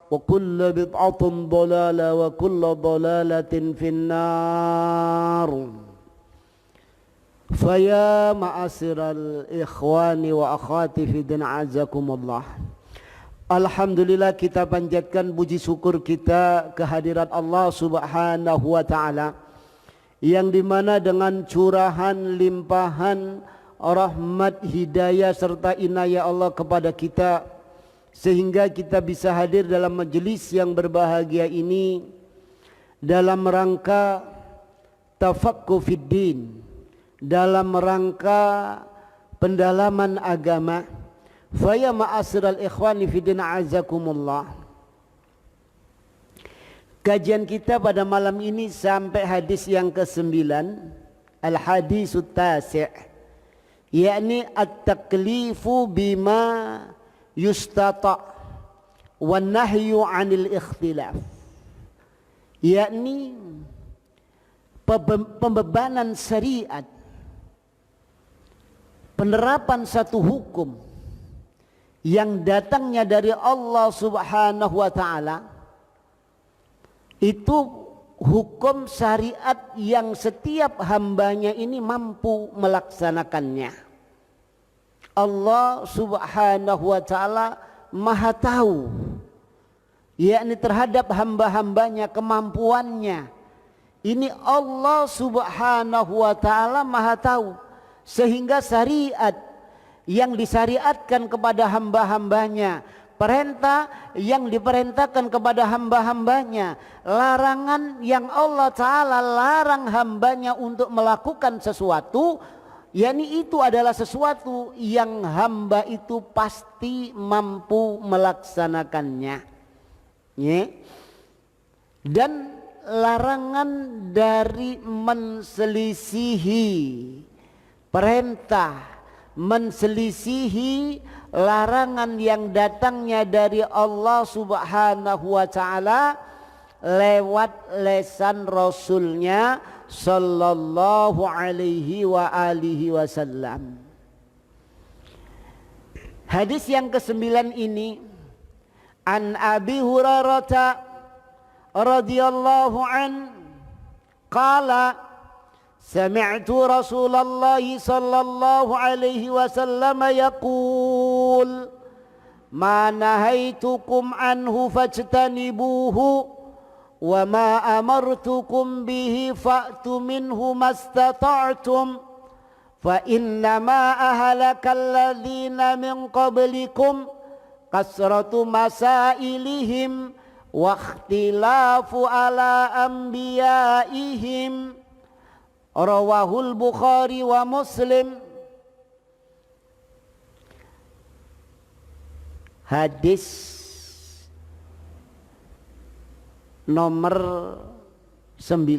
وكل بدعة ضلالة وكل ضلالة في النار. فيا معاشر الإخوان وأخوات في din azakumullah. Alhamdulillah, kita panjatkan puji syukur kita kehadirat Allah Subhanahu wa taala, yang dimana dengan curahan limpahan rahmat, hidayah serta inayah Allah kepada kita, sehingga kita bisa hadir dalam majelis yang berbahagia ini dalam rangka tafaqquh fid din, dalam rangka pendalaman agama. Faya ma'asyiral ikhwani fi din azakumullah. Kajian kita pada malam ini sampai hadis yang ke-9, al-hadisut tasi', yakni at-taklifu bima yustata' wan nahyu 'anil ikhtilaf, yakni pembebanan syariat, penerapan satu hukum yang datangnya dari Allah Subhanahu wa taala, itu hukum syariat yang setiap hambanya ini mampu melaksanakannya. Allah Subhanahu wa taala maha tahu, yakni terhadap hamba-hambanya, kemampuannya. Ini Allah Subhanahu wa taala maha tahu, sehingga syariat yang disyariatkan kepada hamba-hambanya, perintah yang diperintahkan kepada hamba-hambanya, larangan yang Allah Ta'ala larang hambanya untuk melakukan sesuatu, yakni itu adalah sesuatu yang hamba itu pasti mampu melaksanakannya. Dan larangan dari menselisihi perintah, menselisihi larangan yang datangnya dari Allah Subhanahu wa taala lewat lesan Rasulnya sallallahu alaihi wa alihi wasallam. Hadis yang ke-9 ini, an Abi Hurairah radhiyallahu an qala sami'tu Rasulullah sallallahu alaihi wasallam yaqul ma nahaitukum anhu fajtanibuhu wa ma amartukum bihi fa'tu minhu mastata'tum fa innama ahlakal ladzina min qablikum kasratu masailihim wa ikhtilafu ala anbiyaihim. Rawahul Bukhari wa Muslim. Hadis nomor 9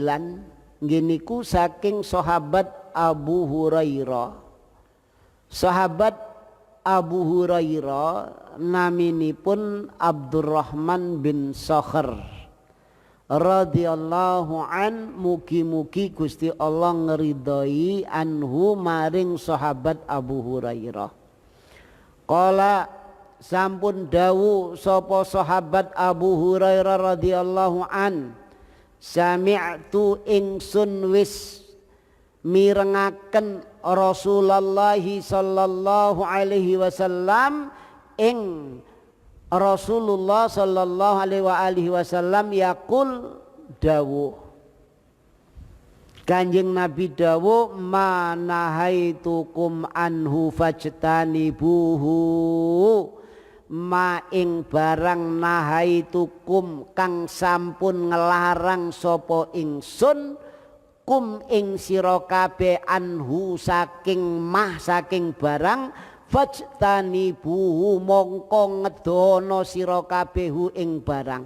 giniku saking sahabat Abu Hurairah. Sahabat Abu Hurairah naminipun Abdurrahman bin Sakhr radhiyallahu an, mugi-mugi Gusti Allah ngeridhoi anhu maring sahabat Abu Hurairah. Qala sampun dawu sapa sahabat Abu Hurairah radhiyallahu an, sami'tu ingsun wis mirengaken Rasulullah sallallahu alaihi wasallam ing Rasulullah sallallahu alaihi wasallam yaqul dawuh, Kanjeng Nabi dawuh, manahaitukum anhu fajtanibuhu, ma ing barang nahaitukum kang sampun ngelarang sapa ingsun, kum ing sira kabeh anhu saking barang, fajtanibuhu mongko ngedono sira kabeh ing barang.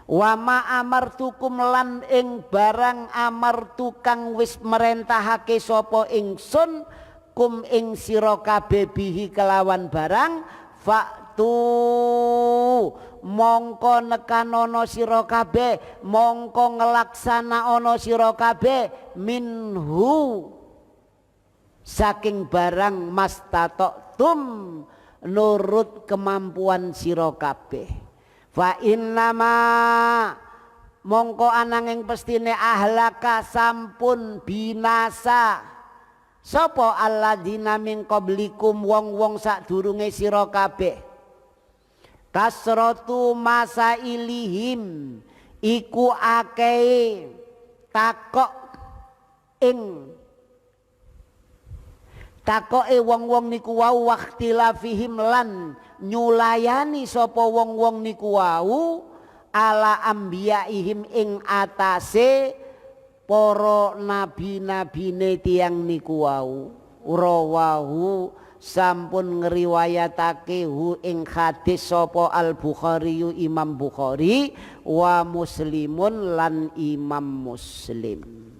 Wa ma amartukum lan ing barang amartu kang wis merentahake sapa ingsun, kum ing sira kabeh bihi kelawan barang, faktu mongko nekanono sira kabeh, mongko ngelaksanaono sira kabeh, minhu saking barang mastata'tum nurut kemampuan sira kabeh. Fa innama mongko ananging pestine ahlaka sampun binasa sapa alladzina min qablikum wong-wong sadurunge sira kabeh. Kasratu masailihim iku akeh takoke wong-wong niku wau waqtilafihim lan nyulayani sapa wong-wong niku wau ala ambiyaihim ing atase para nabi-nabine tiyang niku wau. Rawahu sampun ngriwayatake hu ing hadis sapa Al-Bukhari Imam Bukhari wa Muslimun lan Imam Muslim.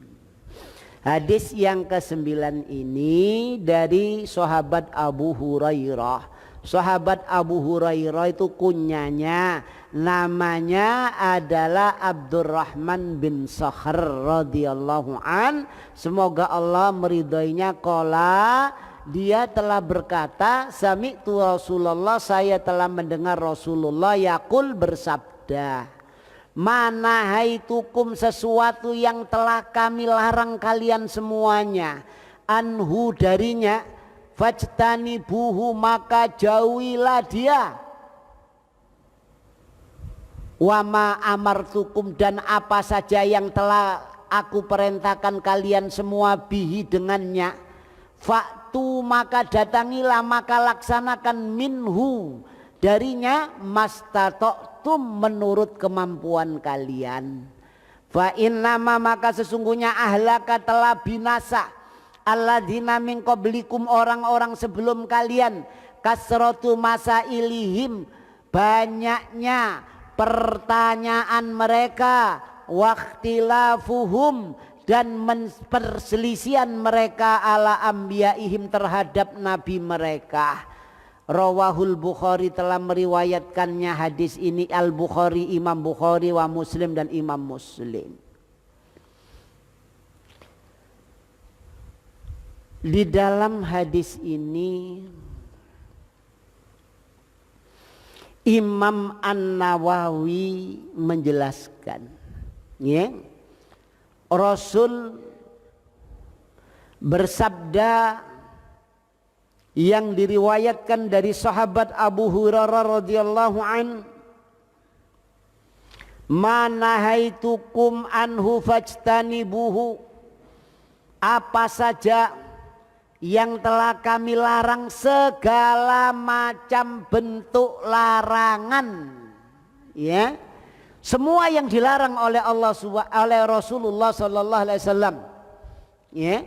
Hadis yang ke-9 ini dari sahabat Abu Hurairah. Sahabat Abu Hurairah itu kunyanya namanya adalah Abdurrahman bin Sakhr radhiyallahu an. Semoga Allah meridhoinya. Qala, dia telah berkata, sami'tu Rasulullah, saya telah mendengar Rasulullah yaqul bersabda, manahaitukum sesuatu yang telah kami larang kalian semuanya, anhu darinya, fajtanibuhu maka jauhilah dia, wama amartukum dan apa saja yang telah aku perintahkan kalian semua bihi dengannya, faktu maka datangilah maka laksanakan minhu darinya mastata'tum menurut kemampuan kalian. Fa innama maka sesungguhnya ahlaka telah binasa alladzina min qablikum orang-orang sebelum kalian, kasratu masailihim banyaknya pertanyaan mereka, waqtilafuhum dan perselisihan mereka ala ambiyaihim terhadap nabi mereka. Rawahul Bukhari telah meriwayatkannya hadis ini Al-Bukhari Imam Bukhari wa Muslim dan Imam Muslim. Di dalam hadis ini Imam An-Nawawi menjelaskan, ya, Rasul bersabda yang diriwayatkan dari sahabat Abu Hurairah radhiyallahu an, manahaitukum anhu fajtanibuhu, apa saja yang telah kami larang, segala macam bentuk larangan, ya, semua yang dilarang oleh oleh Rasulullah sallallahu alaihi wasallam, ya,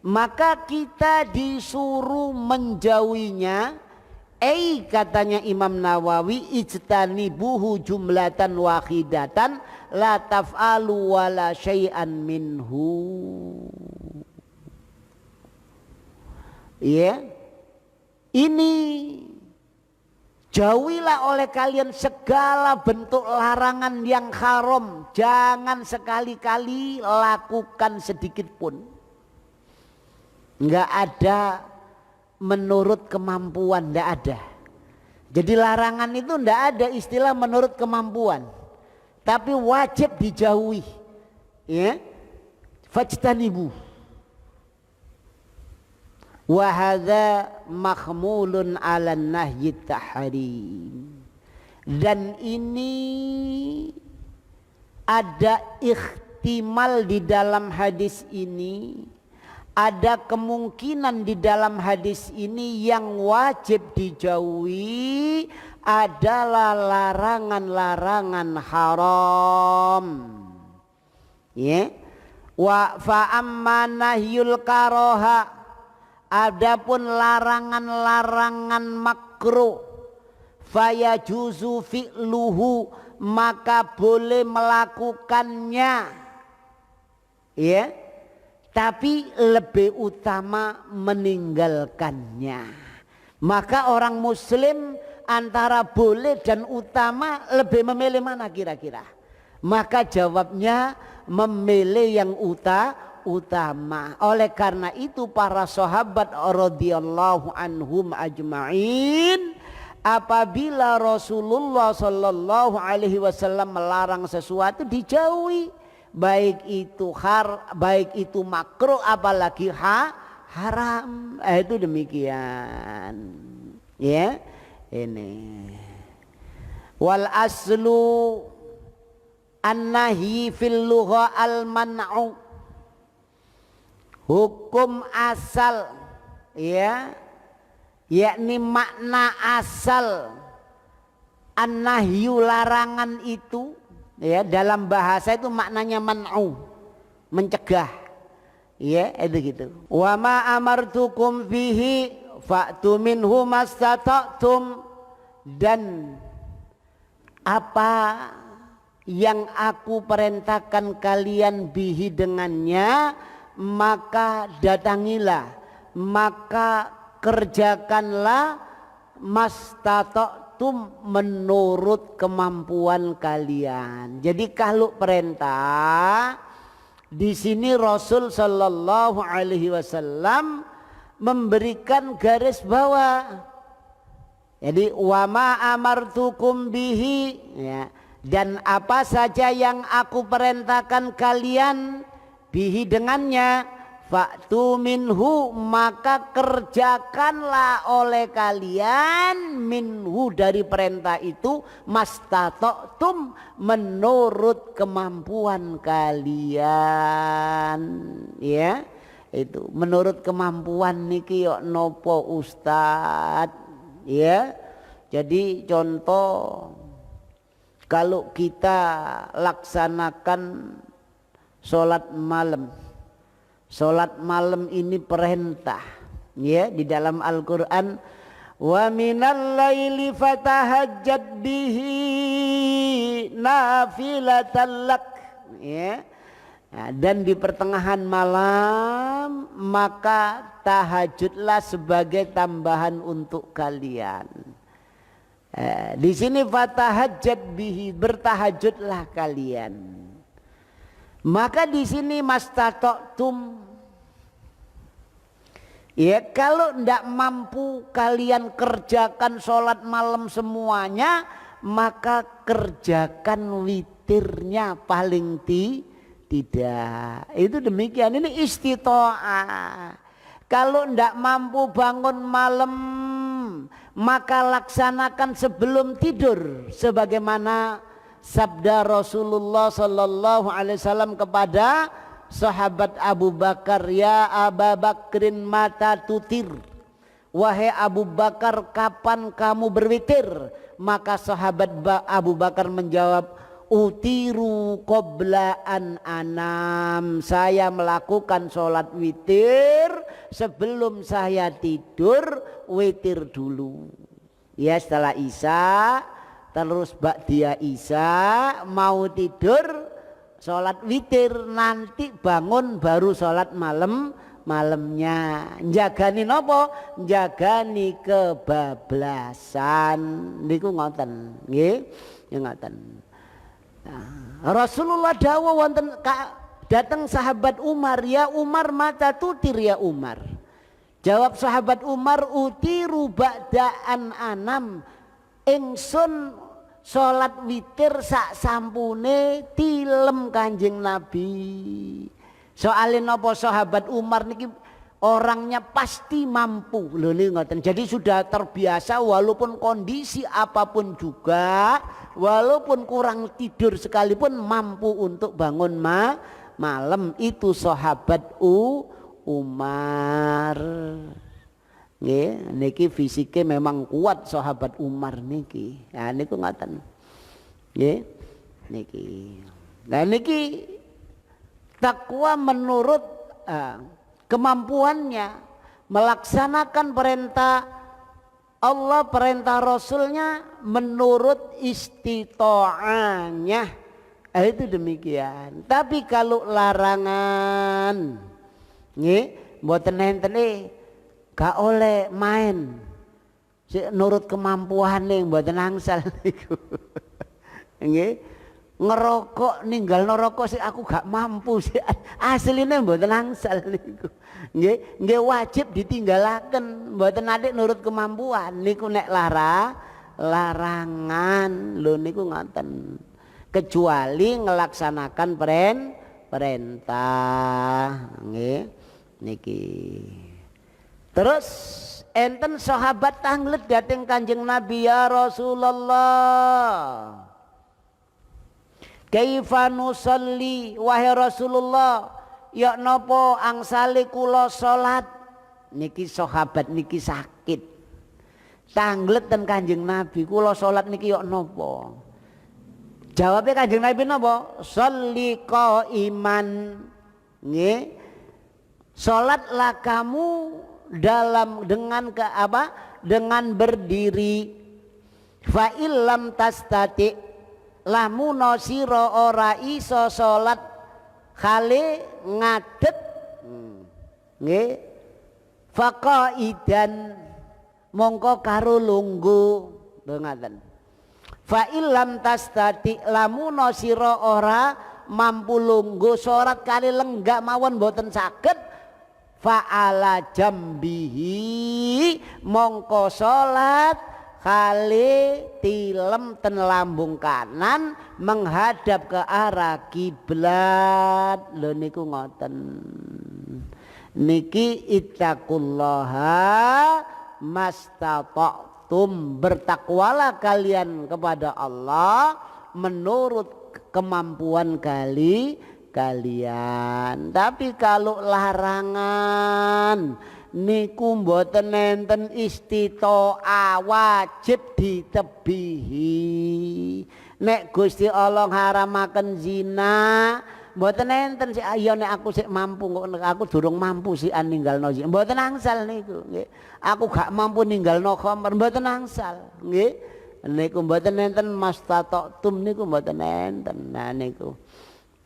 maka kita disuruh menjauhinya. Katanya Imam Nawawi, ijtanibuhu jumlatan wahidatan la taf'alu wala syai'an minhu. Ya, ini jauhilah oleh kalian segala bentuk larangan yang haram, jangan sekali-kali lakukan sedikit pun. Enggak ada menurut kemampuan, enggak ada. Jadi larangan itu enggak ada istilah menurut kemampuan, tapi wajib dijauhi, ya. Fajtanibu. Wa hadza mahmulun 'ala nahyi tahrim. Dan ini ada ihtimal di dalam hadis ini, ada kemungkinan di dalam hadis ini yang wajib dijauhi adalah larangan-larangan haram, ya. Wa fa amma nahyul karaha, adapun larangan-larangan makruh, fayajuzu fi'luhu maka boleh melakukannya, ya, tapi lebih utama meninggalkannya. Maka orang muslim antara boleh dan utama lebih memilih mana kira-kira? Maka jawabnya memilih yang utama. Oleh karena itu para sahabat radhiyallahu anhum ajma'in apabila Rasulullah sallallahu alaihi wasallam melarang sesuatu dijauhi, baik itu makruh apalagi haram. Itu demikian. Ya, ini. Wal aslu an-nahi fil lugha al-man'u. Hukum asal, ya, yakni makna asal an-nahyu larangan itu, ya, dalam bahasa itu maknanya man'u, mencegah, ya, itu gitu. Wa ma amartukum fihi fa'tu minhu mastata'tum, dan apa yang aku perintahkan kalian bihi dengannya, maka datangilah, maka kerjakanlah mastata'tum, menurut kemampuan kalian. Jadi kalau perintah di sini Rasul sallallahu alaihi wasallam memberikan garis bawah. Jadi wa ma amartukum bihi, ya, dan apa saja yang aku perintahkan kalian bihi dengannya, fa'tu minhu, maka kerjakanlah oleh kalian minhu, dari perintah itu, mastata'tum, menurut kemampuan kalian, ya. Itu menurut kemampuan niki yok nopo Ustad, ya. Jadi contoh, kalau kita laksanakan sholat malam, sholat malam ini perintah, ya, di dalam Al-Quran, wa minal laili fatahajjad bihi nafilatan lak, ya. Nah, dan di pertengahan malam maka tahajudlah sebagai tambahan untuk kalian. Di sini fatahajjad bihi, bertahajudlah kalian. Maka di sini mastata'tum, ya, kalau tidak mampu kalian kerjakan sholat malam semuanya, maka kerjakan witirnya paling tidak. Itu demikian, ini istita'ah. Kalau tidak mampu bangun malam, maka laksanakan sebelum tidur, sebagaimana sabda Rasulullah sallallahu alaihi wasallam kepada sahabat Abu Bakar, ya Abu Bakrin mata tutir, wahai Abu Bakar, kapan kamu berwitir? Maka sahabat Abu Bakar menjawab, utiru qabla an anam, saya melakukan sholat witir sebelum saya tidur, witir dulu, ya, setelah isya, terus ba'diyah isya mau tidur sholat witir, nanti bangun baru sholat malamnya. Njagani nopo? Njagani kebablasan niku ngoten, nggih, ya ngoten. Rasulullah dawuh wonten datang sahabat Umar, ya Umar mata tutir ya Umar. Jawab sahabat Umar, utiru ba'daan anam, ingsun sholat witir sak sampune tilem Kanjeng Nabi. Soalnya napa sahabat Umar niki orangnya pasti mampu lho ngoten. Jadi sudah terbiasa walaupun kondisi apapun juga, walaupun kurang tidur sekalipun mampu untuk bangun malam. Itu sahabat Umar. Nggih, niki fisiknya memang kuat sahabat Umar niki. Nah niku ngoten. Nggih. Niki. Nah niki takwa menurut kemampuannya melaksanakan perintah Allah, perintah Rasulnya menurut istita'ahnya. Itu demikian. Tapi kalau larangan, nggih, mboten enten gak oleh main. Nurut kemampuane mboten angsal niku. Nggih. Ngerokok, ninggal neraka sih aku gak mampu sih, asline mboten angsal niku. Nggih wajib ditinggalaken, mboten nate nurut kemampuan niku nek larangan lho niku ngoten. Kecuali ngelaksanakan perintah nggih niki. Terus enten sahabat tanglet dateng Kanjeng Nabi, ya Rasulullah, kaifa nusalli, wahai Rasulullah, ya napa angsale kula salat. Niki sahabat niki sakit tanglet ten Kanjeng Nabi, kula salat niki ya napa. Jawabnya Kanjeng Nabi napa? Sholli qaiman. Nggih. Salatlah kamu dengan dengan berdiri. Fa illam tastati, lamun sira ora iso salat khale ngadeg. Nggih. Fa qaidan, mongko karo lungguh. Ngoten. Fa illam tastati, lamun sira ora mampu lungguh salat kali lenggak mawon boten saged, fa ala jambihi, mongko salat kali tilem ten lambung kanan menghadap ke arah kiblat. Lho niku ngoten. Niki ittaqullaha mastata'tum, bertakwalah kalian kepada Allah menurut kemampuan kalian. Tapi kalau larangan niku mboten enten istito'a, wajib ditebihi. Nek Gusti Allah haramaken zina mboten enten sik ayo nek aku sik mampu kok aku durung mampu sik ninggalno zina. Mboten angsal niku nggih. Aku gak mampu ninggalno khamr, mboten angsal nggih. Niku mboten enten mastata'tum niku mboten enten. Nah niku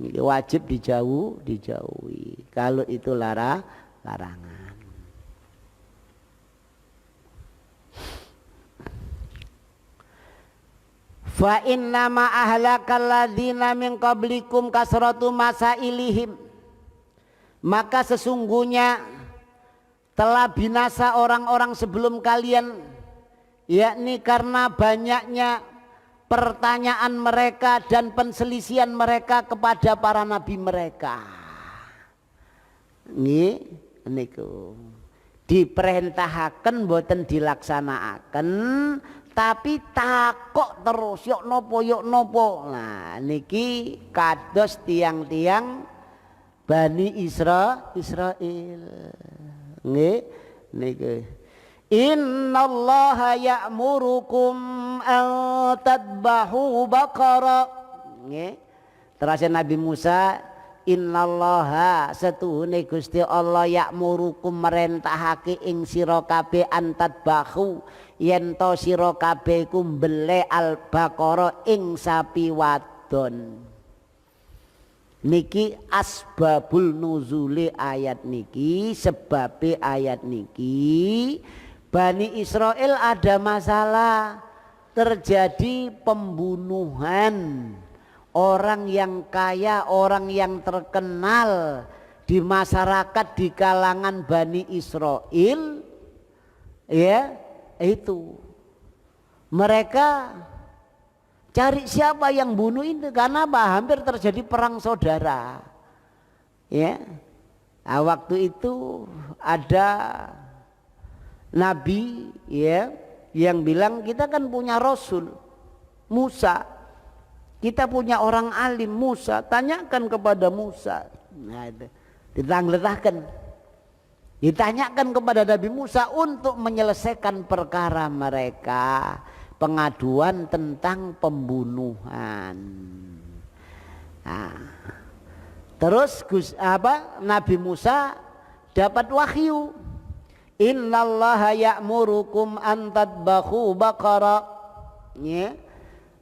wajib dijauhi kalau itu larangan. Fa inna ma ahlakal ladzina min qablikum kasratu masailihim, maka sesungguhnya telah binasa orang-orang sebelum kalian, yakni karena banyaknya pertanyaan mereka dan penselisihan mereka kepada para nabi mereka. Niku diperintahkan boten dilaksanakaken, tapi takok terus yok nopo. Nah niki kados tiang-tiang Bani Israil. Nggih niki. Innallaha ya'murukum an tadbahu baqara. Nggih. Terus Nabi Musa, innallaha setuhune Gusti Allah ya'murukum merentahake ing sira kabeh an tadbahu, yen to sira kabeh ku mbeleh al-baqara ing sapi wadon. Niki asbabul nuzuli ayat niki, sebabe ayat niki Bani Israel ada masalah, terjadi pembunuhan orang yang kaya, orang yang terkenal di masyarakat di kalangan Bani Israel, ya itu mereka cari siapa yang bunuh itu, karena hampir terjadi perang saudara. Ya, nah, waktu itu ada nabi ya yang bilang kita kan punya Rasul Musa, kita punya orang alim Musa, tanyakan kepada Musa. Nah itu ditanyakan kepada Nabi Musa untuk menyelesaikan perkara mereka, pengaduan tentang pembunuhan. Nah, terus Nabi Musa dapat wahyu, innallaha ya'murukum an tadbahu baqara. Ya.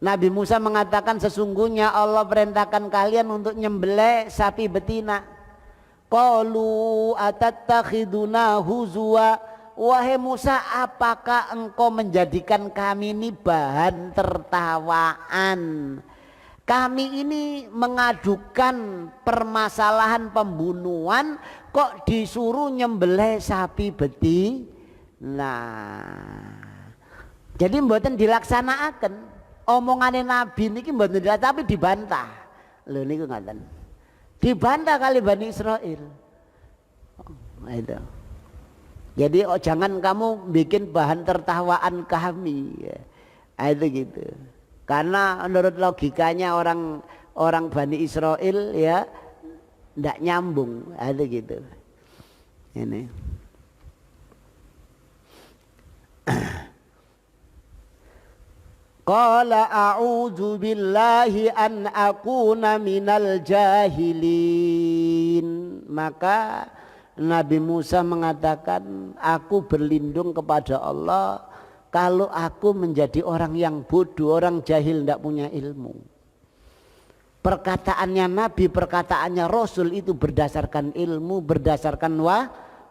Nabi Musa mengatakan sesungguhnya Allah perintahkan kalian untuk nyembelih sapi betina. Qalu atattakhiduna huzwa, wahai Musa, apakah engkau menjadikan kami ini bahan tertawaan? Kami ini mengadukan permasalahan pembunuhan, kok disuruh nyembelih sapi betina. Nah, Jadi mboten dilaksanakan omongane Nabi niki mboten tapi dibantah. Lho niku ngoten. Dibantah kali Bani Israel. Nah, itu. Jadi jangan kamu bikin bahan tertawaan kami. Nah, itu gitu. Karena menurut logikanya orang Bani Israel ya ndak nyambung. Nah, itu gitu. Ini. Qala a'udzu billahi an akuna minal jahilin. Maka Nabi Musa mengatakan, aku berlindung kepada Allah kalau aku menjadi orang yang bodoh, orang jahil, tidak punya ilmu. Perkataannya Nabi, perkataannya Rasul itu berdasarkan ilmu, berdasarkan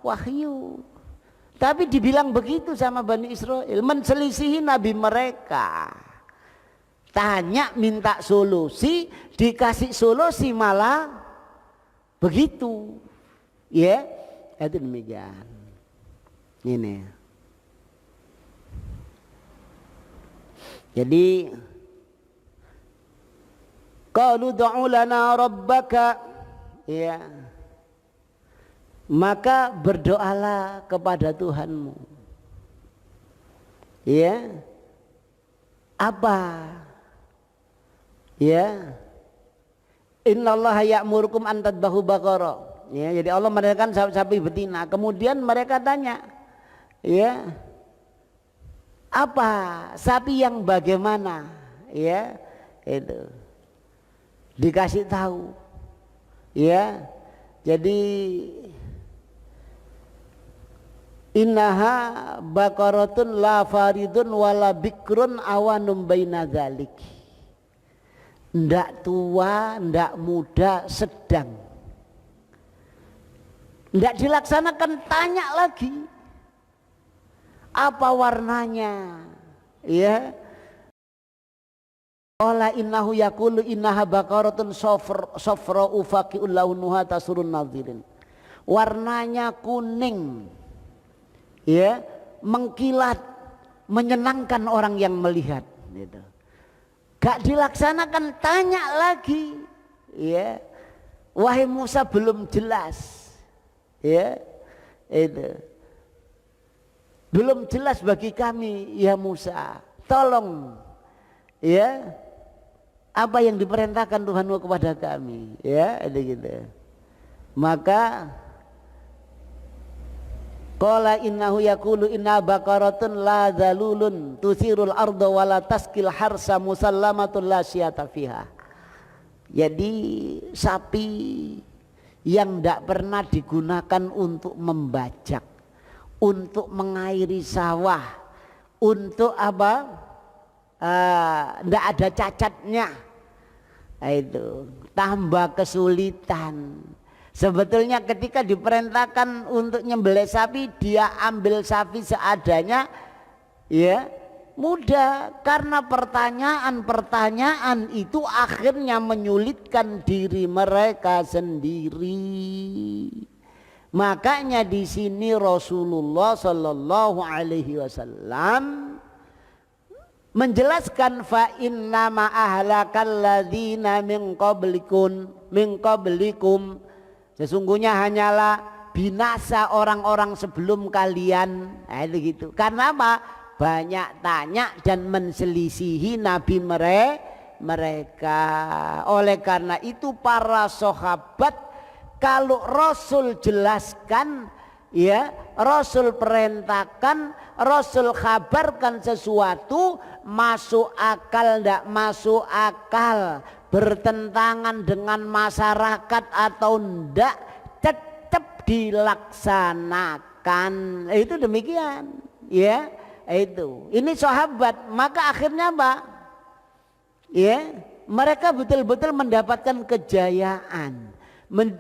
wahyu. Tapi dibilang begitu sama Bani Israel, menselisihi Nabi mereka. Tanya minta solusi, dikasih solusi malah begitu. Ya, itu demikian. Ini. Jadi qalu du'u lana rabbaka, ya. Maka berdoalah kepada Tuhanmu. Ya. Apa? Ya. Innallaha ya'murukum an tadbahu baqara. Ya, jadi Allah merintahkan sapi betina. Kemudian mereka tanya, ya, apa sapi yang bagaimana? Ya, itu dikasih tahu. Ya, jadi innaha baqaratun la faridun wala bikrun awanum baina dzalik. Ndak tua, ndak muda, sedang. Ndak dilaksanakan, tanya lagi. Apa warnanya? Ya. Qala innahu yaqulu innaha baqaratun safra'u faqi'un launuha tasurun nadhirin. Warnanya kuning. Ya, mengkilat, menyenangkan orang yang melihat, gitu. Gak dilaksanakan, tanya lagi. Ya. Wahai Musa, belum jelas. Ya, itu belum jelas bagi kami ya Musa. Tolong, ya, apa yang diperintahkan Tuhanmu kepada kami, ya, itu gitu. Maka qala innahu yaqulu inna baqaratun la dzalulun tusirul arda wa la taskil harsa musallamatun la syata fiha. Jadi sapi yang tidak pernah digunakan untuk membajak, untuk mengairi sawah, untuk apa? Tidak ada cacatnya. Itu tambah kesulitan. Sebetulnya ketika diperintahkan untuk nyembelih sapi, dia ambil sapi seadanya, ya, mudah. Karena pertanyaan-pertanyaan itu akhirnya menyulitkan diri mereka sendiri. Makanya di sini Rasulullah Shallallahu Alaihi Wasallam menjelaskan fa inna ma ahlakal ladzina min qablikum, sesungguhnya hanyalah binasa orang-orang sebelum kalian. Nah, itu gitu. Karena apa? Banyak tanya dan menselisihi Nabi mereka. Oleh karena itu para sahabat, kalau Rasul jelaskan, ya, Rasul perintahkan, Rasul kabarkan sesuatu, masuk akal ndak masuk akal, bertentangan dengan masyarakat atau ndak, tetap dilaksanakan. Itu demikian, ya. Itu ini sahabat, maka akhirnya apa? Ya, mereka betul-betul mendapatkan kejayaan,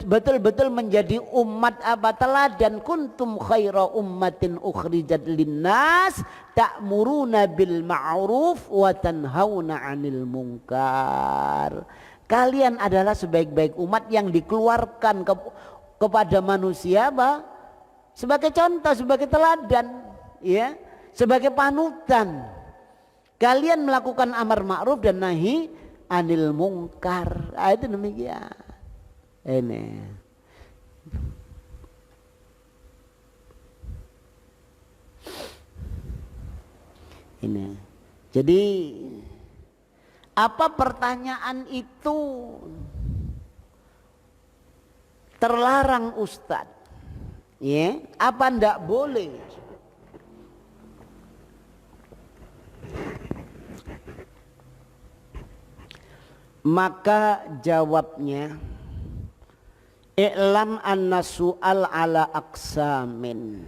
betul-betul menjadi umat apa? Teladan. Kuntum khaira ummatin ukhrijat linnas ta'muruna bil ma'ruf wa tanhauna 'anil munkar. Kalian adalah sebaik-baik umat yang dikeluarkan kepada manusia apa? Sebagai contoh, sebagai teladan, ya, sebagai panutan. Kalian melakukan amar ma'ruf dan nahi anil mungkar. Itu demikian. Ini. Jadi apa pertanyaan itu terlarang Ustadz? Ya, apa ndak boleh? Maka jawabnya, i'lam anna su'al ala aqsamin.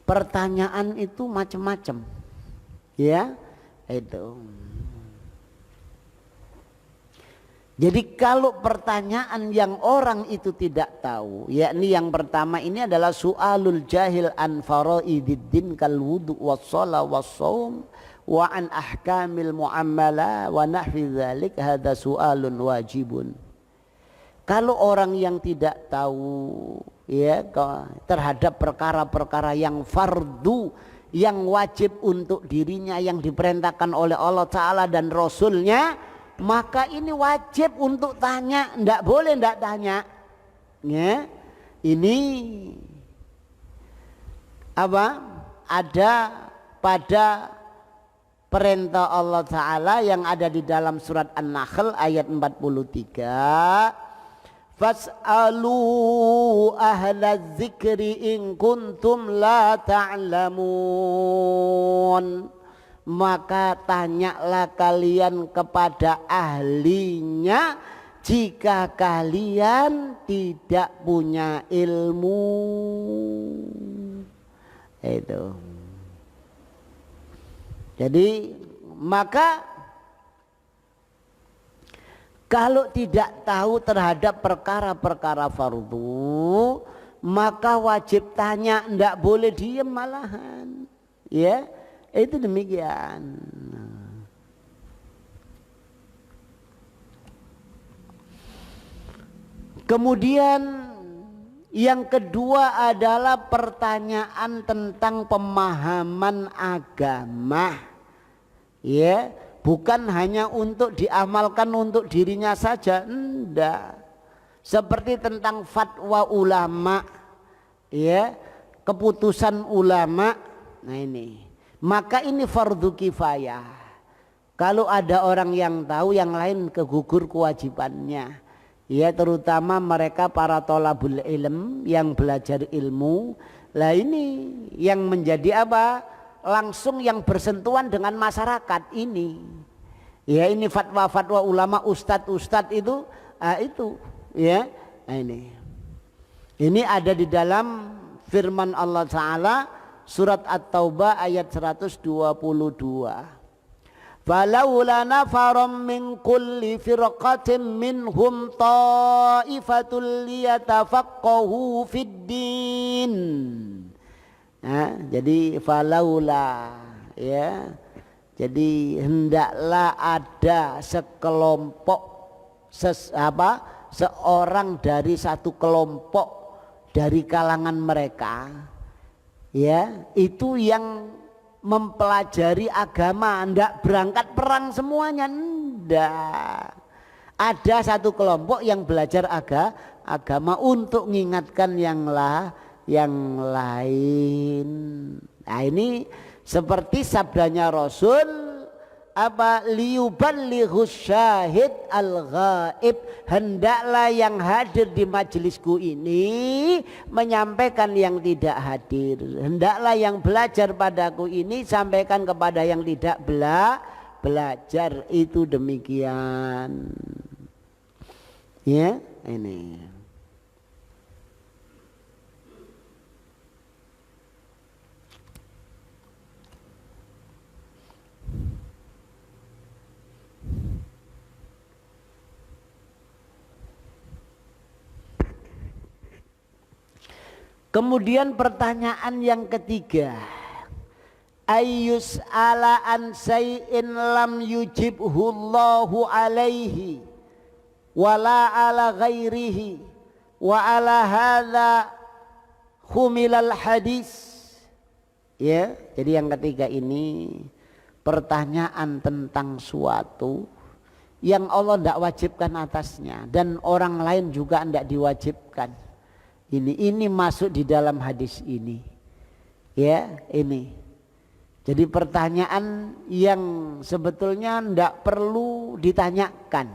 Pertanyaan itu macam-macam. Ya, itu. Jadi kalau pertanyaan yang orang itu tidak tahu, yakni yang pertama ini adalah su'alul jahil an faraididdin kal wudu was shalah was shaum wa an ahkamil muamalah wa nahwi dzalik, hadza su'alun wajibun. Kalau orang yang tidak tahu ya terhadap perkara-perkara yang fardu, yang wajib untuk dirinya, yang diperintahkan oleh Allah Ta'ala dan Rasulnya, maka ini wajib untuk tanya, ndak boleh ndak tanya. Ya, ini apa? Ada pada perintah Allah Ta'ala yang ada di dalam surat An-Nahl ayat 43. Fas'alu ahla dzikri in kuntum la ta'lamun. Maka tanyalah kalian kepada ahlinya jika kalian tidak punya ilmu. Itu. Jadi maka kalau tidak tahu terhadap perkara-perkara fardu, maka wajib tanya, ndak boleh diem malahan. Ya. Itu demikian. Kemudian yang kedua adalah pertanyaan tentang pemahaman agama. Ya, bukan hanya untuk diamalkan untuk dirinya saja, enggak. Seperti tentang fatwa ulama, ya, keputusan ulama. Nah ini. Maka ini fardu kifayah. Kalau ada orang yang tahu, yang lain kegugur kewajibannya. Ya, terutama mereka para thalabul ilm yang belajar ilmu. Lah ini yang menjadi apa? Langsung yang bersentuhan dengan masyarakat ini. Ya, ini fatwa-fatwa ulama, ustadz-ustadz itu ya. Nah, ini ada di dalam firman Allah Ta'ala surat At-Taubah ayat 122. Falaula nafaram min kulli firqatin minhum ta'ifatul liyatafaqahu fid din. Nah, jadi falaula, ya. Jadi hendaklah ada sekelompok seorang dari satu kelompok dari kalangan mereka, ya, itu yang mempelajari agama, ndak berangkat perang semuanya, ndak. Ada satu kelompok yang belajar agama untuk mengingatkan yang lain. Nah, ini seperti sabdanya Rasul, apa, liyuballighus syahid al-ghaib, hendaklah yang hadir di majelisku ini menyampaikan yang tidak hadir, hendaklah yang belajar padaku ini sampaikan kepada yang tidak belajar. Itu demikian, ya. Ini kemudian pertanyaan yang ketiga, ayyus ala an say'in lam yujibhu Allahu alaihi wala ala ghairihi wa ala hadza khumilal hadis. Ya, jadi yang ketiga ini pertanyaan tentang suatu yang Allah tidak wajibkan atasnya dan orang lain juga tidak diwajibkan. Ini masuk di dalam hadis ini. Ya, ini. Jadi pertanyaan yang sebetulnya tidak perlu ditanyakan.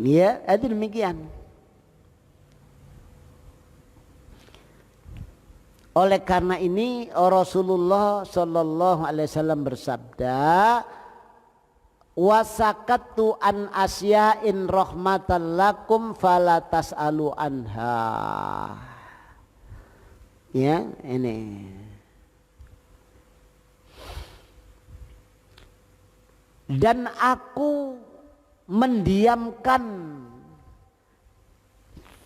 Ya, itu demikian. Oleh karena ini Rasulullah Shallallahu Alaihi Wasallam bersabda, wasakatu an asya'in rahmatan lakum fala tas'alu anha. Ya, ini. Dan aku mendiamkan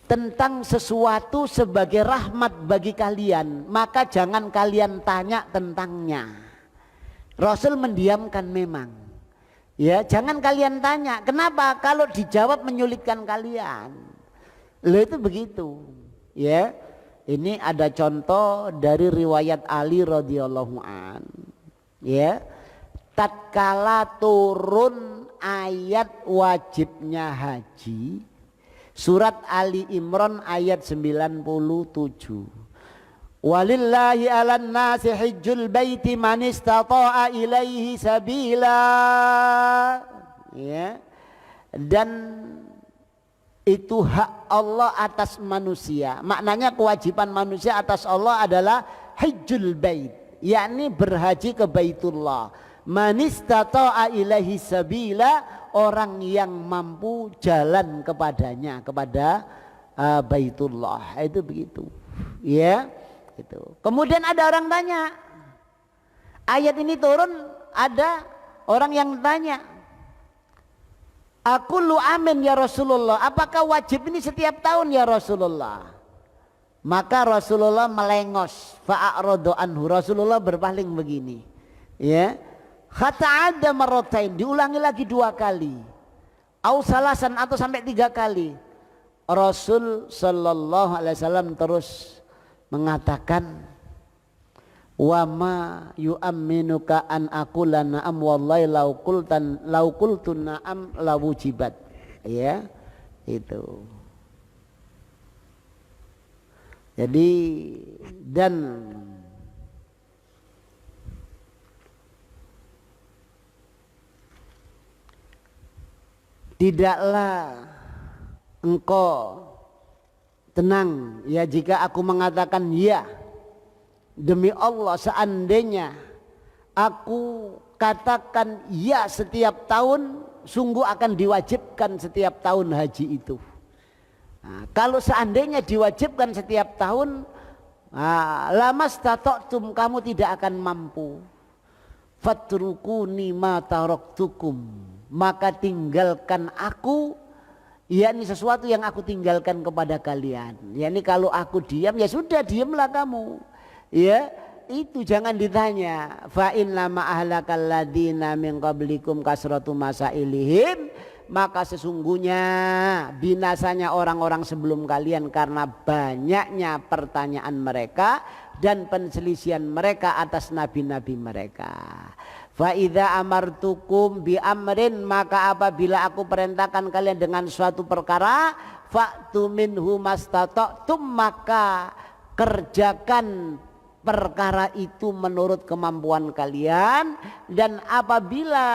tentang sesuatu sebagai rahmat bagi kalian, maka jangan kalian tanya tentangnya. Rasul mendiamkan memang. Ya, jangan kalian tanya. Kenapa? Kalau dijawab menyulitkan kalian. Loh, itu begitu. Ya. Ini ada contoh dari riwayat Ali radhiyallahu an. Ya. Tatkala turun ayat wajibnya haji, surat Ali Imran ayat 97. Walillahi 'alan nasi hajjul baiti man istata'a ilaihi sabila. Ya. Dan itu hak Allah atas manusia. Maknanya kewajiban manusia atas Allah adalah hajjul bait, yakni berhaji ke Baitullah. Man istata'a ilaihi sabila, orang yang mampu jalan kepadanya, kepada Baitullah. Itu begitu. Ya. Itu. Kemudian ada orang tanya, ayat ini turun, ada orang yang tanya, aku lu amin ya Rasulullah, apakah wajib ini setiap tahun ya Rasulullah? Maka Rasulullah melengos, fa'aradu anhu, Rasulullah berpaling begini. Ya, kata ada marotain, diulangi lagi 2 kali, au salasan atau sampai 3 kali. Rasul sallallahu alaihi wasallam terus mengatakan, wa ma yu'amminuka an aqula na'am wallahi law qultu na'am la wujibat. Ya, itu. Jadi dan tidaklah engkau tenang ya jika aku mengatakan ya, demi Allah seandainya aku katakan ya setiap tahun, sungguh akan diwajibkan setiap tahun haji itu. Nah, kalau seandainya diwajibkan setiap tahun, lamastata'tum, kamu tidak akan mampu. Fatrukuni ma taraktukum, maka tinggalkan aku, yakni sesuatu yang aku tinggalkan kepada kalian. Yakni kalau aku diam, ya sudah diamlah kamu. Ya, itu jangan ditanya. Fa inna ma ahlakal ladina min qablikum kasratu masailihim, maka sesungguhnya binasanya orang-orang sebelum kalian karena banyaknya pertanyaan mereka dan penselisihan mereka atas nabi-nabi mereka. Fa idza amartukum bi amrin, maka apabila aku perintahkan kalian dengan suatu perkara, fa'tu minhu mastata'tum, maka kerjakan perkara itu menurut kemampuan kalian. Dan apabila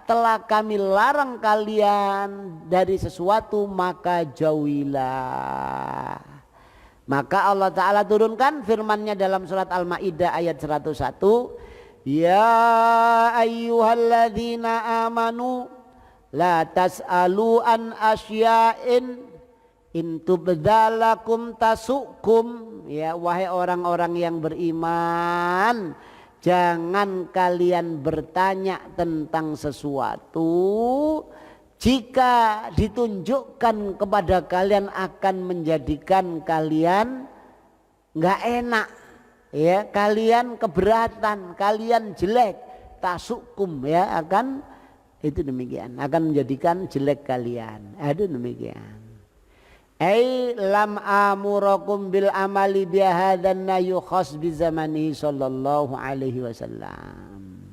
telah kami larang kalian dari sesuatu, maka jauhilah. Maka Allah Ta'ala turunkan firman-Nya dalam surat Al-Maidah ayat 101, ya ayyuhalladzina amanu la tas'alu an asya'in in tubdalakum tasukum. Ya, wahai orang-orang yang beriman, jangan kalian bertanya tentang sesuatu jika ditunjukkan kepada kalian akan menjadikan kalian nggak enak, ya, kalian keberatan, kalian jelek, tasukum, ya, akan itu demikian, akan menjadikan jelek kalian. Aduh, demikian. Ai lam amurakum bil amali bihadan yukhas bi zamani sallallahu alaihi wasallam.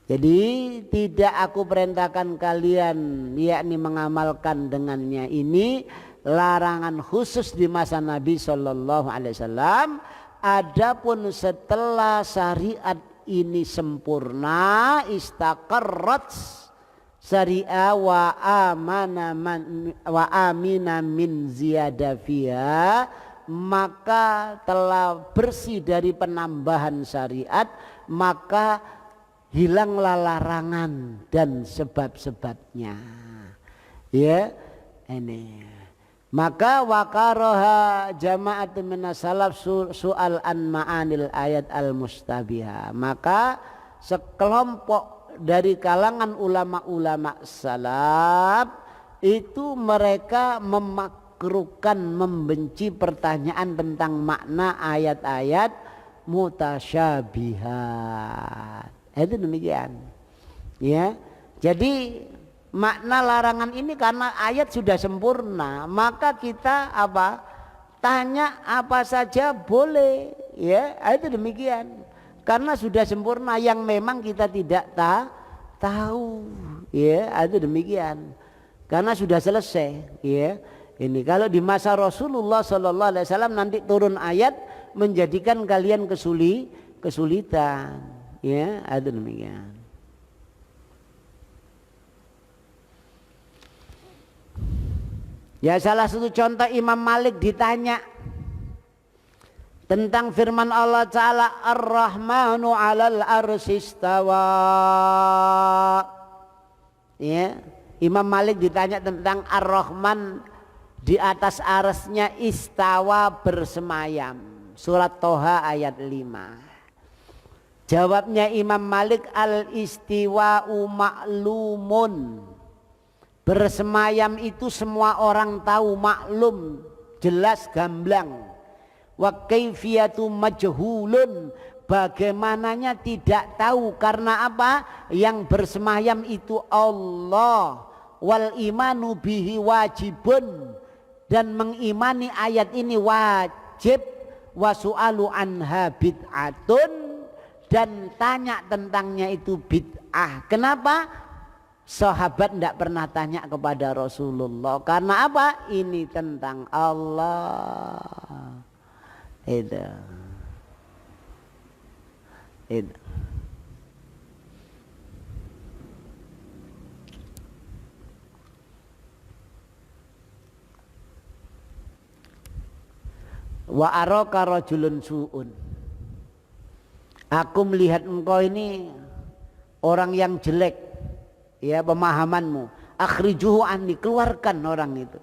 Jadi tidak aku perintahkan kalian yakni mengamalkan dengannya ini larangan khusus di masa Nabi Shallallahu Alaihi Wasallam. Adapun setelah syariat ini sempurna istaqarrat syariah wa amina min ziyadafiha, maka telah bersih dari penambahan syariat, maka hilanglah larangan dan sebab-sebabnya. Ya, ini. Maka waqaraha jama'atun minas salaf su'al an ma'anil ayat al-mustabiha. Maka sekelompok dari kalangan ulama-ulama salaf itu mereka memakruhkan, membenci pertanyaan tentang makna ayat-ayat mutasyabihat. Itu demikian. Ya. Jadi makna larangan ini karena ayat sudah sempurna, maka kita apa? Tanya apa saja boleh, ya. Itu demikian. Karena sudah sempurna yang memang kita tidak tahu, ya. Itu demikian. Karena sudah selesai, ya. Ini kalau di masa Rasulullah Sallallahu Alaihi Wasallam nanti turun ayat menjadikan kalian kesulitan, ya. Itu demikian. Ya, salah satu contoh Imam Malik ditanya tentang firman Allah Ta'ala Ar-Rahmanu 'alal arsyistawa. Ya, Imam Malik ditanya tentang Ar-Rahman di atas arsy-Nya istawa bersemayam. Surat Toha ayat 5. Jawabnya Imam Malik al-istiwa'u ma'lumun. Bersemayam itu semua orang tahu, maklum, jelas, gamblang. Wa kaifiyatu majhulun, bagaimananya tidak tahu. Karena apa? Yang bersemayam itu Allah. Wal imanu bihi wajibun, dan mengimani ayat ini wajib. Wa su'alu anha bid'atun, dan tanya tentangnya itu bid'ah. Kenapa? Sahabat tidak pernah tanya kepada Rasulullah. Karena apa? Ini tentang Allah. Itu. Wa araka rajulun su'un. Aku melihat engkau ini orang yang jelek. Ya, pemahamanmu. Akhrijuhu anni, keluarkan orang itu.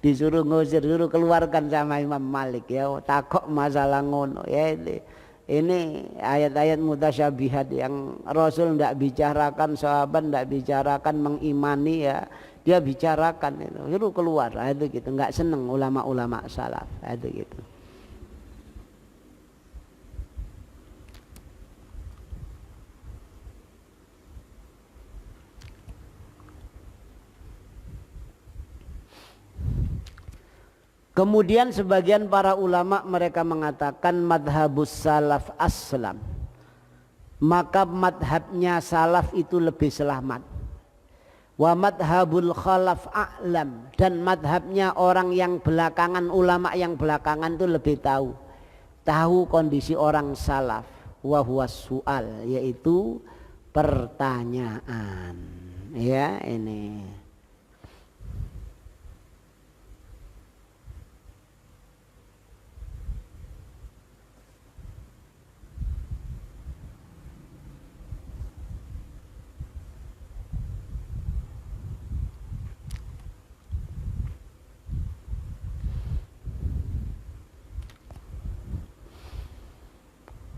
Disuruh ngusir, suruh keluarkan sama Imam Malik, ya. Takok masalah ngono, ya. Ini ayat-ayat mutasyabihat yang Rasul tidak bicarakan, sahabat tidak bicarakan, mengimani, ya. Dia bicarakan itu, suruh keluar, itu gitu. Enggak seneng ulama-ulama salaf, itu gitu. Kemudian sebagian para ulama mereka mengatakan madhabus salaf aslam, maka madhabnya salaf itu lebih selamat. Wa madhabul khalaf a'lam, dan madhabnya orang yang belakangan, ulama yang belakangan itu lebih tahu kondisi orang salaf. Wa huwa su'al, yaitu pertanyaan. Ya, ini.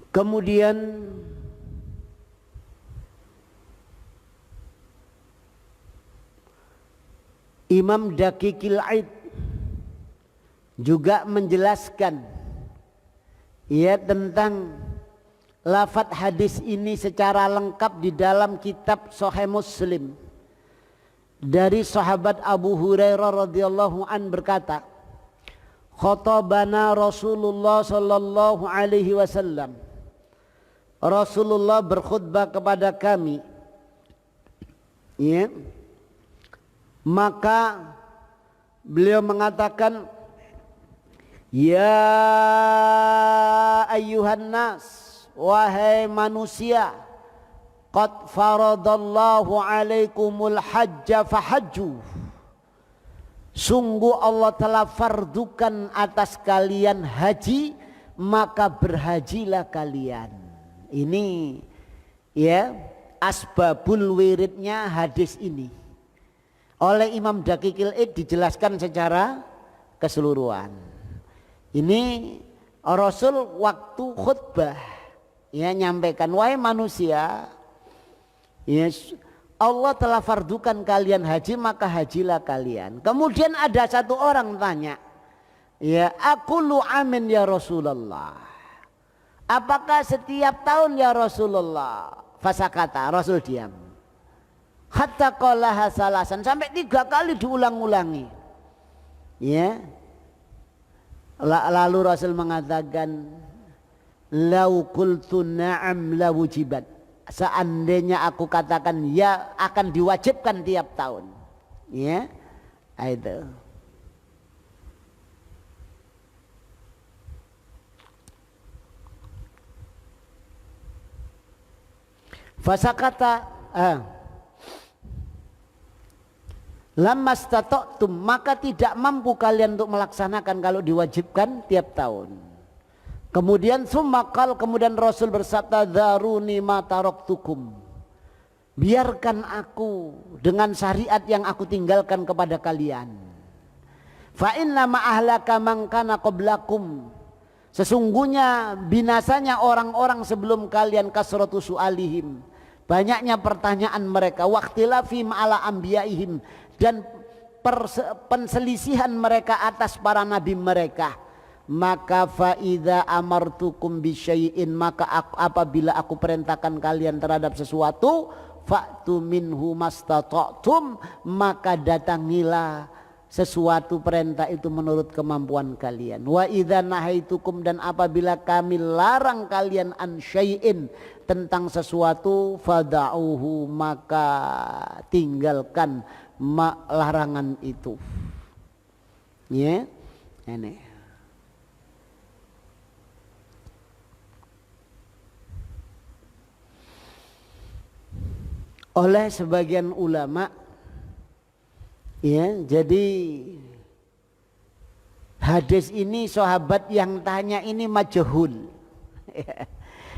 Kemudian Imam Daqiqil Aid juga menjelaskan ya tentang lafadz hadis ini secara lengkap di dalam kitab Sahih Muslim. Dari sahabat Abu Hurairah radhiyallahu an berkata, khatabana Rasulullah sallallahu alaihi wasallam, Rasulullah berkhutbah kepada kami, ya, maka beliau mengatakan, ya ayyuhan nas, wahai manusia, qad faradallahu alaikumul hajja fahajju, sungguh Allah telah fardukan atas kalian haji, maka berhajilah kalian. Ini ya asbabul wiridnya hadis ini. Oleh Imam Daqiqil Id dijelaskan secara keseluruhan. Ini Rasul waktu khutbah ya nyampaikan, wahai manusia, yes, Allah telah fardukan kalian haji, maka hajilah kalian. Kemudian ada satu orang tanya, ya aqulu amin ya Rasulullah, apakah setiap tahun ya Rasulullah? Fasakata, Rasul diam. Hatta qalaha salasan, sampai 3 kali diulang-ulangi. Ya. Lalu Rasul mengatakan, lau qultu na'am la wujibat. Seandainya aku katakan ya, akan diwajibkan tiap tahun. Ya. Itu. Fasakata lammastata'tum, maka tidak mampu kalian untuk melaksanakan kalau diwajibkan tiap tahun. Kemudian summakal, kemudian Rasul bersabda, dzaruni ma taraktukum, biarkan aku dengan syariat yang aku tinggalkan kepada kalian. Fa inna ma ahlaka man kana qablakum, sesungguhnya binasanya orang-orang sebelum kalian kasratu su'alihim, banyaknya pertanyaan mereka, waqtilafi ma'ala anbiya'ihim, dan penselisihan mereka atas para nabi mereka. Maka fa'idha amartukum bisyai'in, maka apabila aku perintahkan kalian terhadap sesuatu, fa'tu minhu mastata'tum, maka datangilah sesuatu perintah itu menurut kemampuan kalian. Wa idza nahaitukum, dan apabila kami larang kalian an syai'in, tentang sesuatu, fada'uhu, maka tinggalkan larangan itu. Ya, ini. Oleh sebagian ulama, ya, jadi hadis ini sahabat yang tanya ini majhul.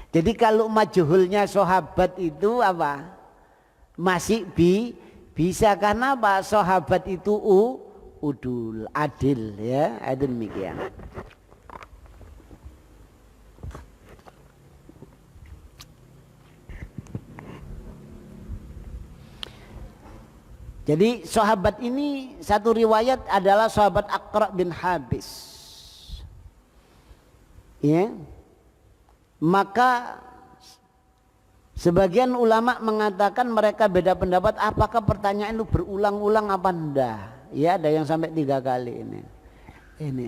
Jadi kalau majhulnya sahabat itu apa? Masih bisa, karena apa? Sahabat itu udul, adil, ya, ada demikian. Jadi sahabat ini satu riwayat adalah sahabat Aqra bin Habis. Ya. Maka sebagian ulama mengatakan mereka beda pendapat apakah pertanyaan itu berulang-ulang apa enggak. Ya, ada yang sampai 3 kali ini. Ini.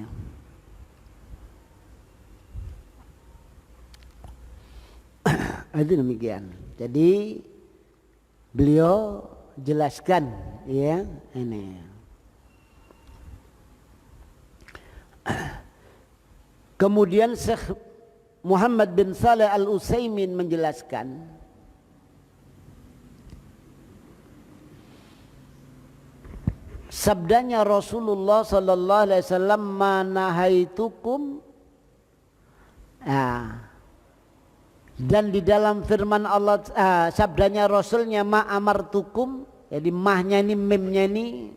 Itu demikian. Jadi beliau jelaskan, ya, ini. Kemudian Syekh Muhammad bin Saleh Al-Utsaimin menjelaskan, sabdanya Rasulullah sallallahu alaihi wasallam, manahaitukum, dan di dalam firman Allah, sabdanya Rasulnya, ma amartukum, jadi mahnya ini, mimnya ini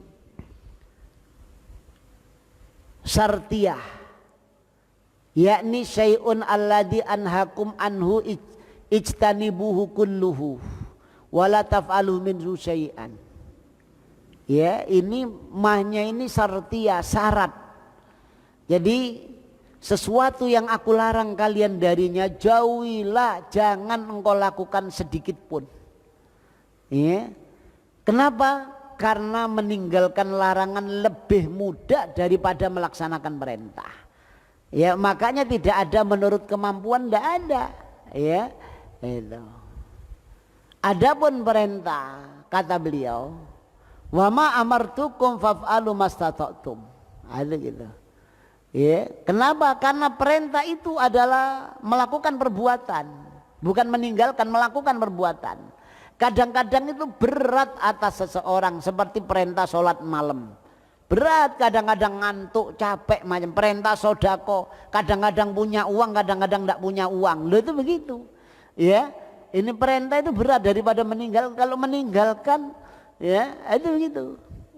syartiyah, yakni syai'un alladhi anhakum anhu ijtanibuhu kulluhu wala taf'alu minhu syai'an. Ya, ini mahnya ini syartiyah, syarat. Jadi sesuatu yang aku larang kalian darinya, jauhilah, jangan engkau lakukan sedikit pun. Ya. Kenapa? Karena meninggalkan larangan lebih mudah daripada melaksanakan perintah. Ya, makanya tidak ada menurut kemampuan, tidak ada. Ya, Itu. Adapun perintah kata beliau, wa ma amartukum faf'alu mastata'tum. Ada gitu. Ya, kenapa? Karena perintah itu adalah melakukan perbuatan, bukan meninggalkan, melakukan perbuatan. Kadang-kadang itu berat atas seseorang, seperti perintah sholat malam. Berat, kadang-kadang ngantuk, capek, macam perintah sodako. Kadang-kadang punya uang, kadang-kadang tidak punya uang. Loh, itu begitu. Ya, ini perintah itu berat daripada meninggalkan. Kalau meninggalkan, ya itu begitu.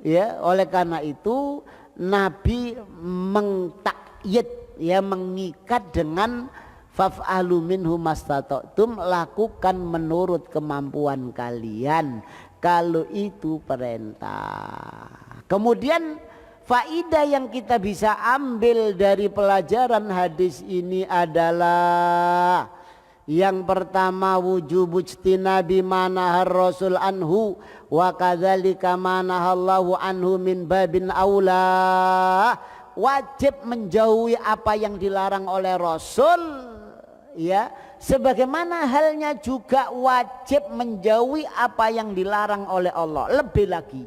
Ya, oleh karena itu Nabi mengtakyid, ya, mengikat dengan faf'alu minhu mastata'tum, lakukan menurut kemampuan kalian. Kalau itu perintah. Kemudian faidah yang kita bisa ambil dari pelajaran hadis ini adalah yang pertama, wujub ijtinabi ma nahar rasul anhu wa kadzalika ma nahallahu anhu min babin aula. Wajib menjauhi apa yang dilarang oleh Rasul, ya, sebagaimana halnya juga wajib menjauhi apa yang dilarang oleh Allah. Lebih lagi,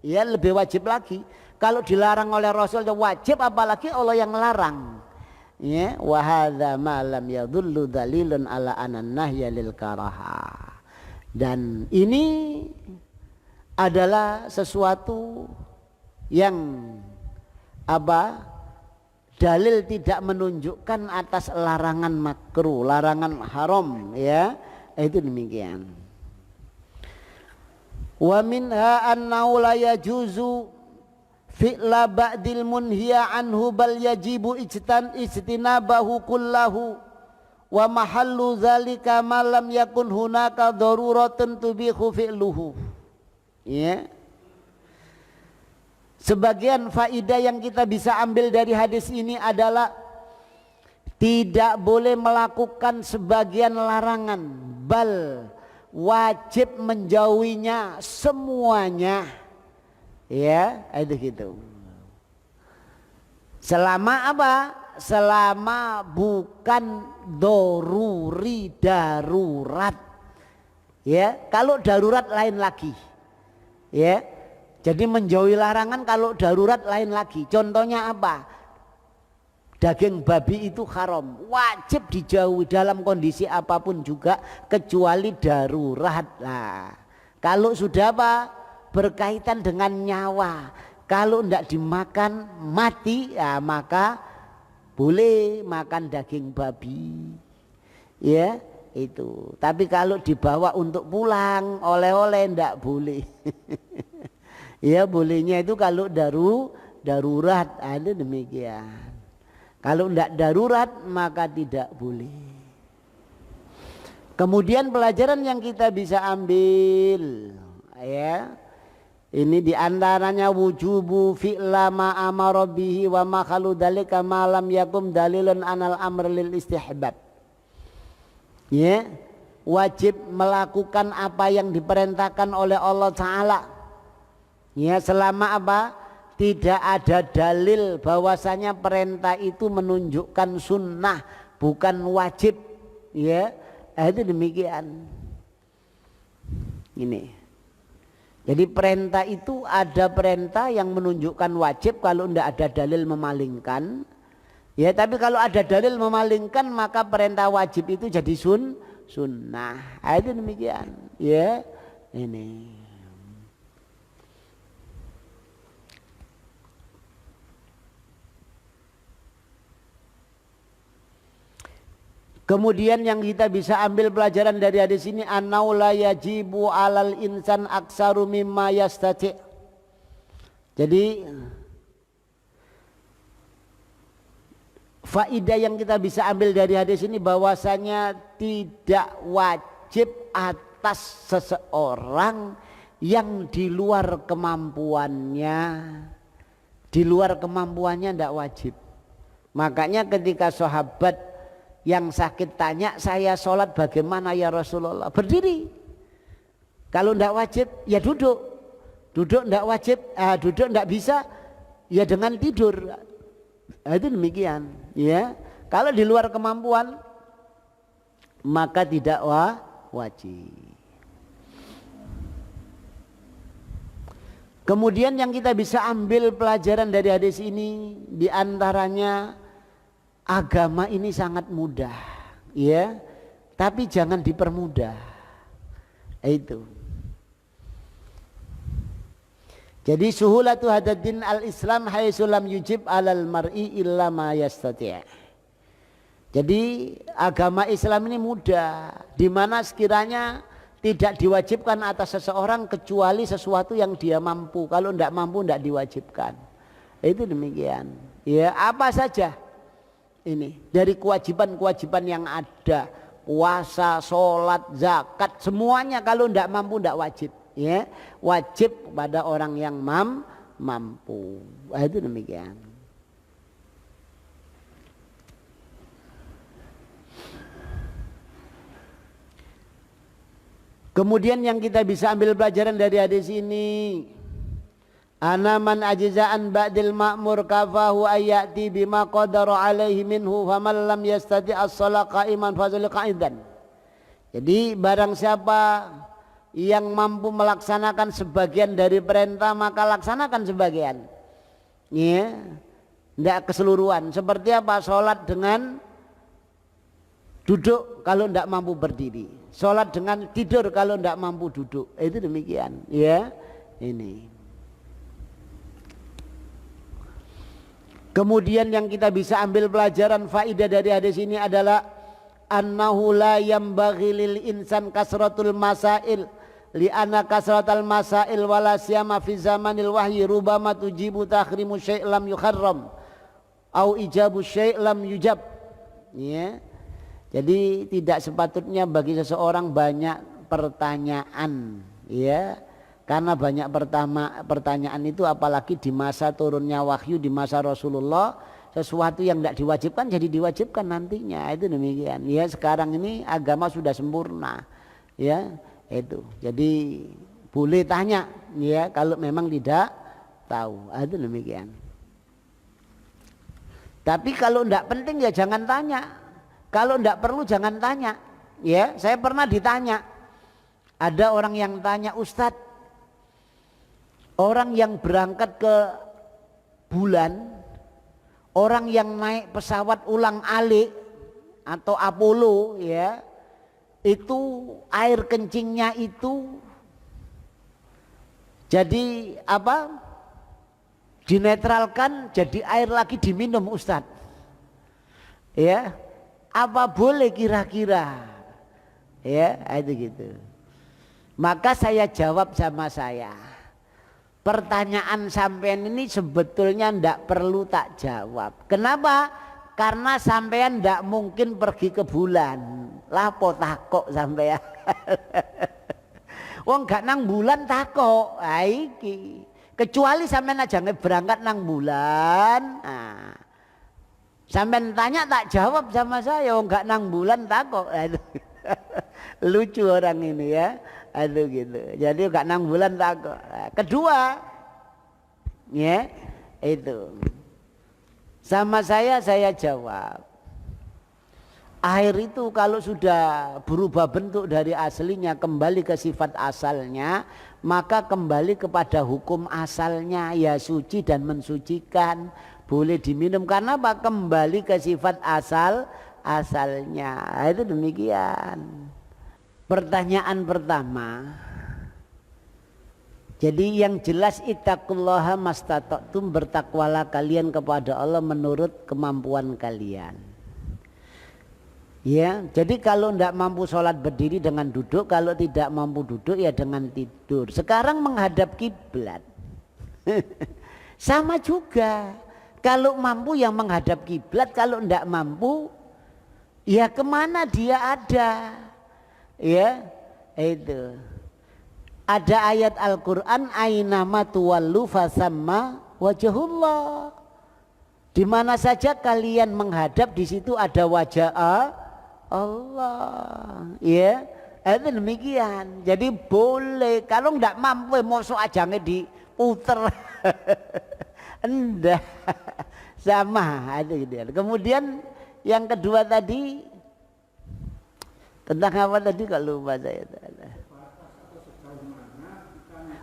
ya, lebih wajib lagi. Kalau dilarang oleh Rasul wajib, apalagi Allah yang larang. Ya, wa hadza ma lam yadullu dalilun ala anan nahya lil karaha. Dan ini adalah sesuatu yang dalil tidak menunjukkan atas larangan makruh, larangan haram, ya. Itu demikian. Wa minha annahu la yajuzu fi'la ba'dil munhiya anhu bal yajibu ijtinabahu kullahu wa mahallu zalika ma lam yakun hunaka daruratun tubihu fi'luhu. Ya. Sebagian faidah yang kita bisa ambil dari hadis ini adalah tidak boleh melakukan sebagian larangan, bal wajib menjauhinya semuanya. Ya, itu gitu. Selama apa? Selama bukan doruri, darurat. Ya, kalau darurat lain lagi. Ya. Jadi menjauhi larangan kalau darurat lain lagi. Contohnya apa? Daging babi itu haram, wajib dijauhi dalam kondisi apapun juga kecuali darurat. Lah, kalau sudah apa? Berkaitan dengan nyawa, kalau tidak dimakan mati, ya maka boleh makan daging babi, ya itu. Tapi kalau dibawa untuk pulang oleh-oleh tidak boleh. Ya, bolehnya itu kalau darurat, ada demikian. Kalau tidak darurat maka tidak boleh. Kemudian pelajaran yang kita bisa ambil, ya, ini diantaranya wujubu fi'la ma amara bihi wa ma khalu dalika ma lam yakum dalilun anal amr lil istihbab. Ya, wajib melakukan apa yang diperintahkan oleh Allah Ta'ala. Ya, selama apa? Tidak ada dalil bahwasanya perintah itu menunjukkan sunnah, bukan wajib. Ya, itu demikian. Ini. Jadi perintah itu ada perintah yang menunjukkan wajib kalau tidak ada dalil memalingkan. Ya, tapi kalau ada dalil memalingkan maka perintah wajib itu jadi sunnah. Itu demikian. Ya, ini. Kemudian yang kita bisa ambil pelajaran dari hadis ini, annau la yajibu alal insan aksaru mimma yastati'. Jadi faidah yang kita bisa ambil dari hadis ini bahwasanya tidak wajib atas seseorang yang di luar kemampuannya. Di luar kemampuannya tidak wajib. Makanya ketika sahabat yang sakit tanya, saya sholat bagaimana ya Rasulullah? Berdiri. Kalau tidak wajib ya duduk. Duduk tidak wajib, duduk tidak bisa ya dengan tidur. Itu demikian. Ya, kalau di luar kemampuan maka tidak wajib. Kemudian yang kita bisa ambil pelajaran dari hadis ini, diantaranya agama ini sangat mudah, ya, tapi jangan dipermudah. Itu. Jadi suhulatu hadaddin al-Islam haitsu lam yujib 'alal mar'i illa ma yastati'. Jadi agama Islam ini mudah, di mana sekiranya tidak diwajibkan atas seseorang kecuali sesuatu yang dia mampu. Kalau tidak mampu tidak diwajibkan. Itu demikian. Ya, apa saja ini dari kewajiban-kewajiban yang ada, puasa, sholat, zakat, semuanya kalau tidak mampu tidak wajib. Ya, wajib pada orang yang mampu. Itu demikian. Kemudian yang kita bisa ambil pelajaran dari hadis ini, ana man ajza'an ba'dil ma'mur kafahu ayati bima qadara alaihi minhu faman lam yastati as-shalah qa'iman fazul qa'idan. Jadi barang siapa yang mampu melaksanakan sebagian dari perintah maka laksanakan sebagian. Ya, tidak keseluruhan. Seperti apa? Sholat dengan duduk kalau tidak mampu berdiri. Sholat dengan tidur kalau tidak mampu duduk. Itu demikian. Ya, ini. Kemudian yang kita bisa ambil pelajaran faidah dari hadis ini adalah annahu la yambaghi lil insan kasratul masail li anna kasratal masail wala siyama fi zamanil wahyi rubama tujibu takhrimu syai' lam yukharram au ijabu syai' lam yujab. Ya. Jadi tidak sepatutnya bagi seseorang banyak pertanyaan, ya, karena banyak pertanyaan itu apalagi di masa turunnya wahyu di masa Rasulullah, sesuatu yang tidak diwajibkan jadi diwajibkan nantinya. Itu demikian. Ya, sekarang ini agama sudah sempurna, ya, itu. Jadi boleh tanya, ya, kalau memang tidak tahu. Itu demikian. Tapi kalau tidak penting ya jangan tanya. Kalau tidak perlu jangan tanya. Ya, saya pernah ditanya. Ada orang yang tanya, Ustadz, orang yang berangkat ke bulan, orang yang naik pesawat ulang-alik atau Apollo, ya, itu air kencingnya itu jadi apa? Dinetralkan jadi air lagi diminum, Ustadz. Ya. Apa boleh kira-kira? Ya, itu gitu. Maka saya jawab sama saya, pertanyaan sampean ini sebetulnya ndak perlu tak jawab. Kenapa? Karena sampean ndak mungkin pergi ke bulan. Lapo takok sampean. Wong gak nang bulan takok. Iki. Kecuali sampean aja berangkat nang bulan. Nah. Sampai tanya tak jawab sama saya, oh enggak nang bulan takok. Lucu orang ini, ya. Aduh gitu. Jadi enggak nang bulan takok. Kedua, ya, itu. Sama saya jawab. Air itu kalau sudah berubah bentuk dari aslinya kembali ke sifat asalnya, maka kembali kepada hukum asalnya, ya suci dan mensucikan. Boleh diminum karena apa? Kembali ke sifat asalnya. Itu demikian. Pertanyaan pertama. Jadi yang jelas ittaqullaha mastata'tum, bertakwalah kalian kepada Allah menurut kemampuan kalian. Ya, jadi kalau tidak mampu sholat berdiri dengan duduk, kalau tidak mampu duduk ya dengan tidur. Sekarang menghadap kiblat. Sama juga. Kalau mampu yang menghadap kiblat, kalau tidak mampu ya kemana dia ada. Ya, itu. Ada ayat Al-Quran, aynama tuwallu fasamma wajhullah. Di mana saja kalian menghadap, di situ ada wajah Allah. Ya, itu demikian. Jadi boleh. Kalau tidak mampu, mau ajange diputer. Enggak. Sama ada gitu. Kemudian yang kedua tadi, Tentang apa tadi kalau lupa saya.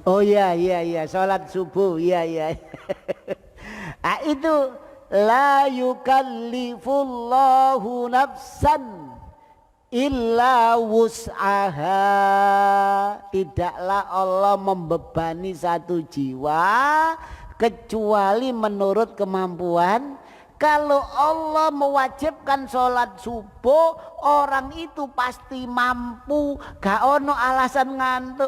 Oh iya iya iya, salat subuh, iya iya. Ah itu la yukallifullahu nafsan illa wus'aha. Tidaklah Allah membebani satu jiwa kecuali menurut kemampuan. Kalau Allah mewajibkan sholat subuh, orang itu pasti mampu, gak ono alasan ngantuk.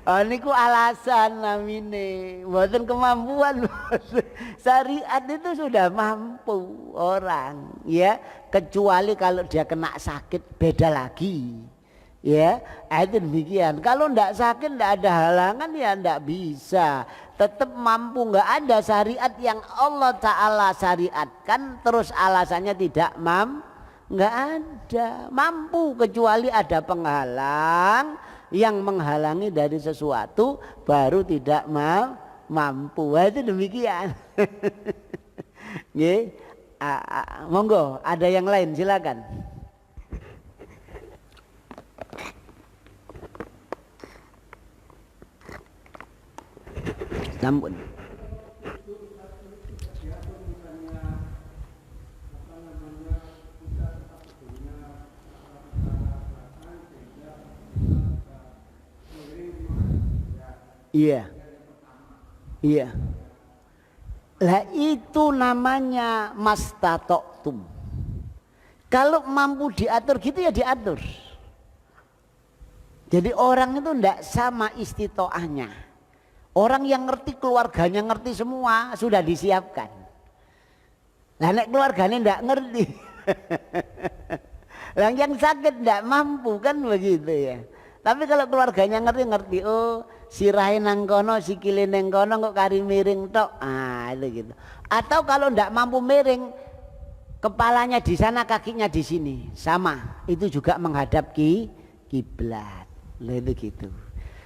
Oh niku alasan namine, mboten kemampuan. Syariat itu sudah mampu orang, ya. Kecuali kalau dia kena sakit beda lagi. Ya, itu demikian. Kalau ndak sakit ndak ada halangan ya ndak bisa. Tetap mampu, nggak ada syariat yang Allah Ta'ala syariatkan terus alasannya tidak nggak ada. Mampu kecuali ada penghalang yang menghalangi dari sesuatu baru tidak mampu. Itu demikian. Nggih. Monggo, ada yang lain silakan. Sampun. Iya. Iya. Lah itu namanya mastatoktum. Kalau mampu diatur gitu ya diatur. Jadi orang itu ndak sama istitoahnya. Orang yang ngerti keluarganya ngerti semua sudah disiapkan. Lah nek keluarganya ndak ngerti. Lah yang sakit ndak mampu kan begitu ya. Tapi kalau keluarganya ngerti, oh sirahe nang kono, sikile nang kono kok kari miring tok. Ah itu gitu. Atau kalau ndak mampu miring, kepalanya di sana, kakinya di sini. Sama, itu juga menghadap kiblat. Lah itu gitu.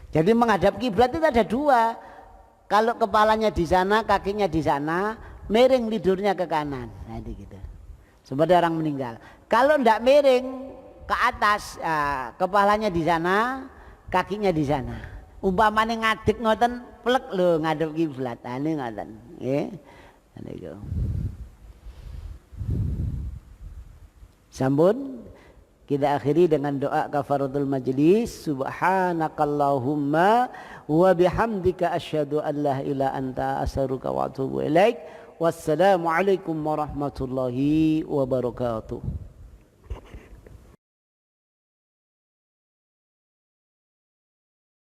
Jadi menghadap kiblat itu ada dua. Kalau kepalanya di sana, kakinya di sana, miring tidurnya ke kanan. Nah itu gitu. Seperti orang meninggal. Kalau ndak miring ke atas, kepalanya di sana, kakinya di sana. Umpamane ngadeg ngoten, plek lho ngadep kiblat. Ane ngoten, nggih. Niku. Sampun. Kita akhiri dengan doa kafaratul majlis. Subhanakallahumma wa bihamdika asyhadu an la ilaha anta astaghfiruka wa atubu ilaik. Wassalamualaikum warahmatullahi wabarakatuh.